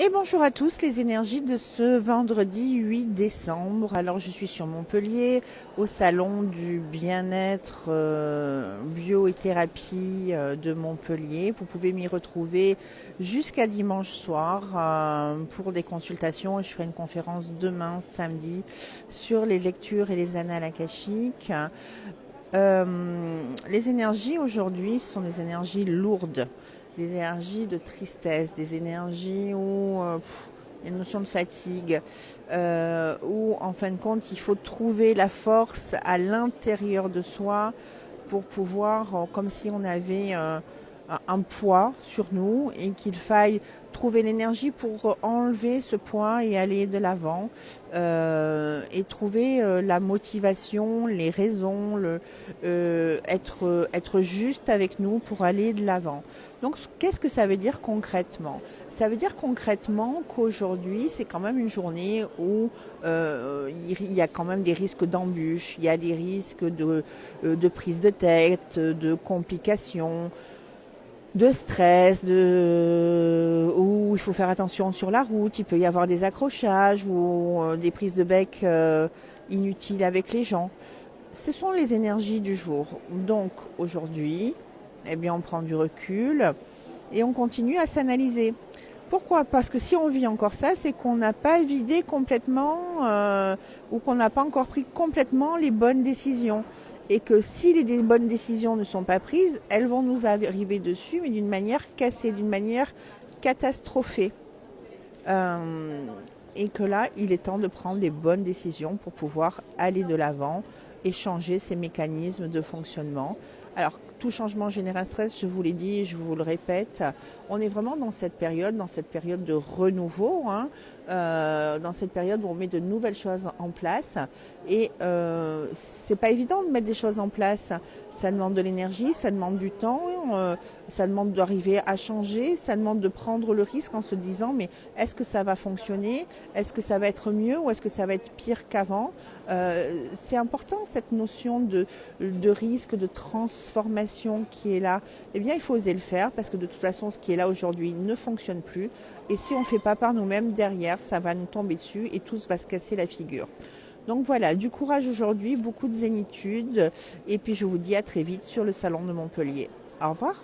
Et bonjour à tous, les énergies de ce vendredi 8 décembre. Alors je suis sur Montpellier au salon du bien-être bio et thérapie de Montpellier. Vous pouvez m'y retrouver jusqu'à dimanche soir pour des consultations. Je ferai une conférence demain samedi sur les lectures et les annales akashiques. Les énergies aujourd'hui sont des énergies lourdes, des énergies de tristesse, des énergies où il y a une notion de fatigue, où en fin de compte il faut trouver la force à l'intérieur de soi pour pouvoir, comme si on avait un poids sur nous et qu'il faille trouver l'énergie pour enlever ce poids et aller de l'avant et trouver la motivation, les raisons, être juste avec nous pour aller de l'avant. Donc qu'est-ce que ça veut dire concrètement? Ça veut dire concrètement qu'aujourd'hui c'est quand même une journée où il y a quand même des risques d'embûches, il y a des risques de prise de tête, de complications, de stress, où il faut faire attention sur la route, il peut y avoir des accrochages ou des prises de bec inutiles avec les gens. Ce sont les énergies du jour. Donc aujourd'hui, eh bien, on prend du recul et on continue à s'analyser. Pourquoi? Parce que si on vit encore ça, c'est qu'on n'a pas vidé complètement ou qu'on n'a pas encore pris complètement les bonnes décisions. Et que si les bonnes décisions ne sont pas prises, elles vont nous arriver dessus, mais d'une manière cassée, d'une manière catastrophée. Et que là, il est temps de prendre les bonnes décisions pour pouvoir aller de l'avant et changer ces mécanismes de fonctionnement. Alors, tout changement génère un stress, je vous l'ai dit et je vous le répète. On est vraiment dans cette période de renouveau, dans cette période où on met de nouvelles choses en place. Et c'est pas évident de mettre des choses en place. Ça demande de l'énergie, ça demande du temps, ça demande d'arriver à changer, ça demande de prendre le risque en se disant mais est-ce que ça va fonctionner? Est-ce que ça va être mieux ou est-ce que ça va être pire qu'avant? C'est important cette notion de risque, de transformation qui est là. Eh bien il faut oser le faire parce que de toute façon ce qui est là aujourd'hui ne fonctionne plus. Et si on ne fait pas par nous-mêmes, derrière ça va nous tomber dessus et tous va se casser la figure. Donc voilà, du courage aujourd'hui, beaucoup de zénitude et puis je vous dis à très vite sur le salon de Montpellier. Au revoir.